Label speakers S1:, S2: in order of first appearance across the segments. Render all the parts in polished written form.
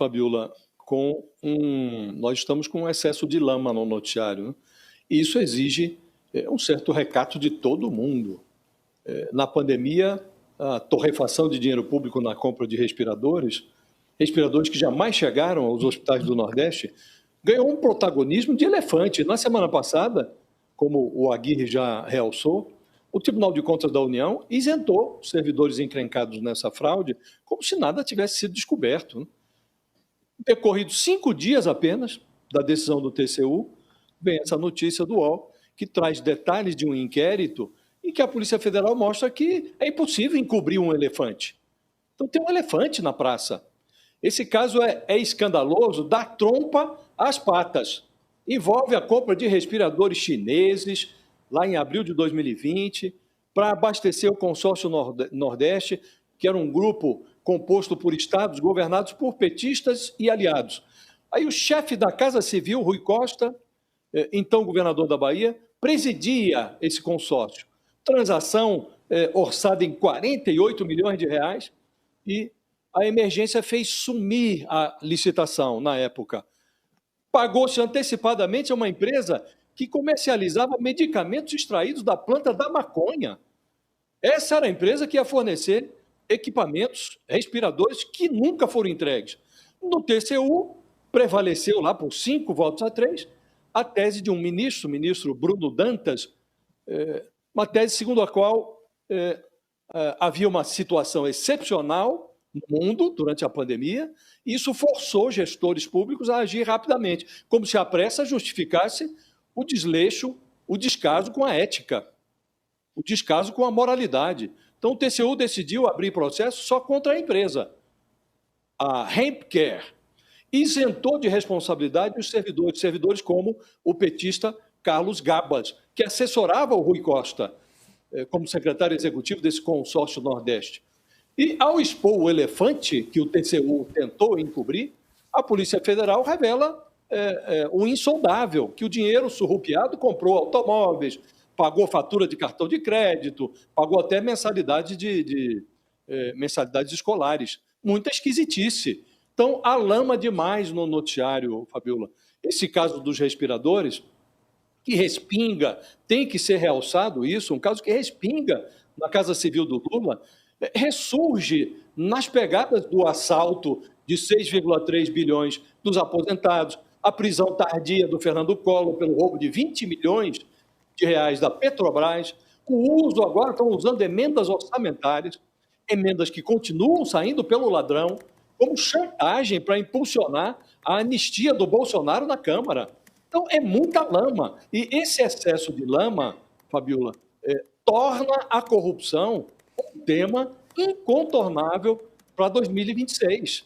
S1: Fabiola, nós estamos com um excesso de lama no noticiário, né? E isso exige um certo recato de todo mundo. Na pandemia, a torrefação de dinheiro público na compra de respiradores que jamais chegaram aos hospitais do Nordeste, ganhou um protagonismo de elefante. Na semana passada, como o Aguirre já realçou, o Tribunal de Contas da União isentou servidores encrencados nessa fraude como se nada tivesse sido descoberto, né? Decorridos 5 dias apenas da decisão do TCU, vem essa notícia do UOL, que traz detalhes de um inquérito em que a Polícia Federal mostra que é impossível encobrir um elefante. Então tem um elefante na praça. Esse caso é escandaloso, dá trompa às patas. Envolve a compra de respiradores chineses, lá em abril de 2020, para abastecer o consórcio Nordeste, que era um grupo composto por estados governados por petistas e aliados. Aí o chefe da Casa Civil, Rui Costa, então governador da Bahia, presidia esse consórcio. Transação orçada em 48 milhões de reais, e a emergência fez sumir a licitação na época. Pagou-se antecipadamente a uma empresa que comercializava medicamentos extraídos da planta da maconha. Essa era a empresa que ia fornecer equipamentos, respiradores, que nunca foram entregues. No TCU, prevaleceu lá por 5 votos a 3, a tese de um ministro, o ministro Bruno Dantas, uma tese segundo a qual havia uma situação excepcional no mundo durante a pandemia, e isso forçou gestores públicos a agir rapidamente, como se a pressa justificasse o desleixo, o descaso com a ética, o descaso com a moralidade. Então, o TCU decidiu abrir processo só contra a empresa, a Hempcare, isentou de responsabilidade os servidores como o petista Carlos Gabas, que assessorava o Rui Costa como secretário executivo desse consórcio Nordeste. E, ao expor o elefante que o TCU tentou encobrir, a Polícia Federal revela o insondável, que o dinheiro surrupiado comprou automóveis, pagou fatura de cartão de crédito, pagou até mensalidades escolares. Muita esquisitice. Então, há lama demais no noticiário, Fabiola. Esse caso dos respiradores, que respinga, tem que ser realçado isso, um caso que respinga na Casa Civil do Lula, ressurge nas pegadas do assalto de 6,3 bilhões dos aposentados, a prisão tardia do Fernando Collor pelo roubo de 20 milhões de reais da Petrobras, o uso agora, estão usando emendas orçamentárias, emendas que continuam saindo pelo ladrão, como chantagem para impulsionar a anistia do Bolsonaro na Câmara. Então, é muita lama. E esse excesso de lama, Fabiola, torna a corrupção um tema incontornável para 2026.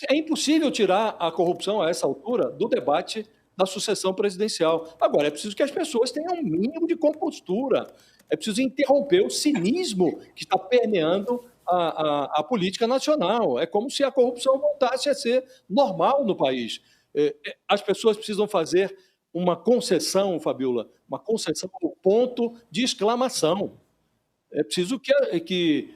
S1: É impossível tirar a corrupção a essa altura do debate da sucessão presidencial. Agora, é preciso que as pessoas tenham um mínimo de compostura, é preciso interromper o cinismo que está permeando a política nacional. É como se a corrupção voltasse a ser normal no país. As pessoas precisam fazer uma concessão, Fabiola, uma concessão ao ponto de exclamação. É preciso que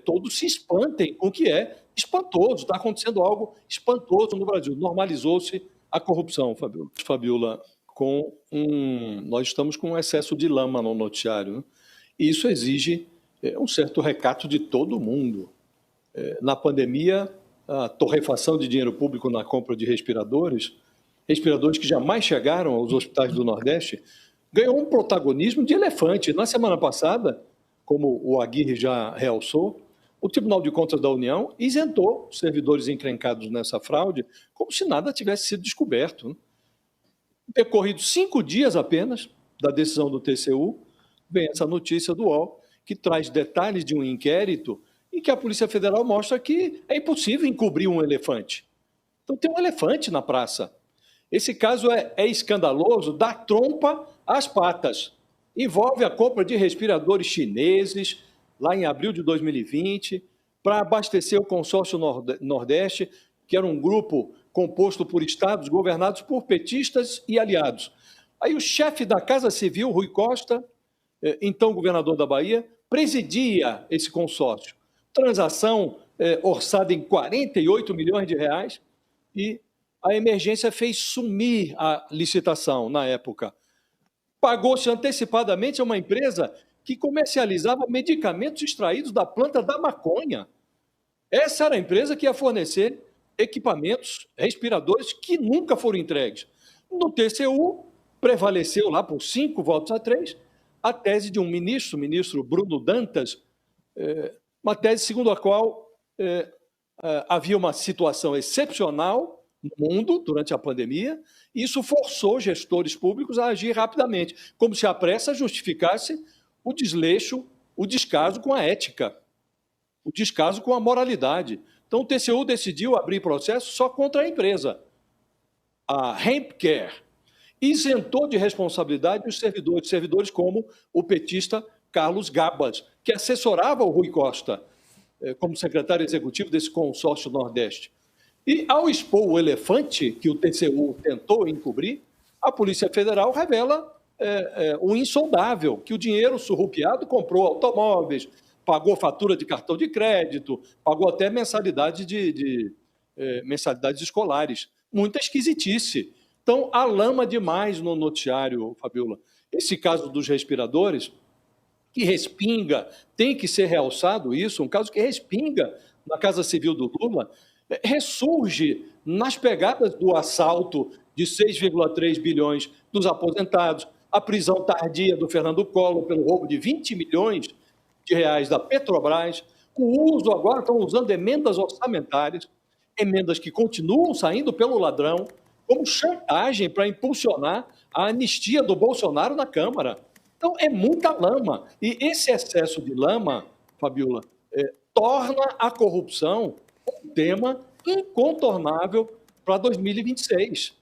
S1: todos se espantem com o que é espantoso. Está acontecendo algo espantoso no Brasil. Normalizou-se a corrupção, Fabiola. Fabiola, nós estamos com um excesso de lama no noticiário, né? E isso exige um certo recato de todo mundo. Na pandemia, a torrefação de dinheiro público na compra de respiradores que jamais chegaram aos hospitais do Nordeste, ganhou um protagonismo de elefante. Na semana passada, como o Aguirre já realçou, o Tribunal de Contas da União isentou servidores encrencados nessa fraude como se nada tivesse sido descoberto, né? Decorridos 5 dias apenas da decisão do TCU, vem essa notícia do UOL, que traz detalhes de um inquérito em que a Polícia Federal mostra que é impossível encobrir um elefante. Então tem um elefante na praça. Esse caso é escandaloso, dá trompa às patas. Envolve a compra de respiradores chineses, lá em abril de 2020, para abastecer o consórcio Nordeste, que era um grupo composto por estados governados por petistas e aliados. Aí o chefe da Casa Civil, Rui Costa, então governador da Bahia, presidia esse consórcio. Transação orçada em 48 milhões de reais, e a emergência fez sumir a licitação na época. Pagou-se antecipadamente a uma empresa que comercializava medicamentos extraídos da planta da maconha. Essa era a empresa que ia fornecer equipamentos, respiradores, que nunca foram entregues. No TCU, prevaleceu lá por 5 votos a 3 a tese de um ministro, o ministro Bruno Dantas, uma tese segundo a qual havia uma situação excepcional no mundo durante a pandemia, e isso forçou gestores públicos a agir rapidamente, como se a pressa justificasse o desleixo, o descaso com a ética, o descaso com a moralidade. Então, o TCU decidiu abrir processo só contra a empresa, a Hempcare, isentou de responsabilidade os servidores como o petista Carlos Gabas, que assessorava o Rui Costa como secretário executivo desse consórcio Nordeste. E, ao expor o elefante que o TCU tentou encobrir, a Polícia Federal revela o insondável, que o dinheiro surrupiado comprou automóveis, pagou fatura de cartão de crédito, pagou até mensalidades escolares. Muita esquisitice. Então, há lama demais no noticiário, Fabiola. Esse caso dos respiradores, que respinga, tem que ser realçado isso, um caso que respinga na Casa Civil do Lula, ressurge nas pegadas do assalto de 6,3 bilhões dos aposentados, a prisão tardia do Fernando Collor pelo roubo de 20 milhões de reais da Petrobras, o uso agora, estão usando emendas orçamentárias, emendas que continuam saindo pelo ladrão, como chantagem para impulsionar a anistia do Bolsonaro na Câmara. Então, é muita lama. E esse excesso de lama, Fabiola, torna a corrupção um tema incontornável para 2026.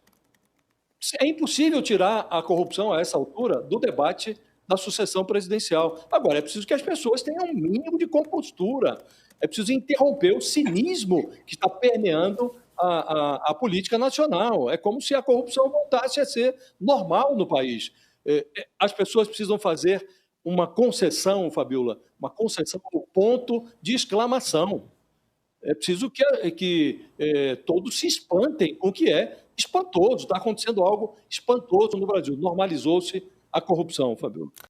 S1: É impossível tirar a corrupção a essa altura do debate da sucessão presidencial. Agora, é preciso que as pessoas tenham um mínimo de compostura, é preciso interromper o cinismo que está permeando a política nacional. É como se a corrupção voltasse a ser normal no país. As pessoas precisam fazer uma concessão, Fabiola, uma concessão ao ponto de exclamação. É preciso que todos se espantem com o que é espantoso. Está acontecendo algo espantoso no Brasil. Normalizou-se a corrupção, Fabiola.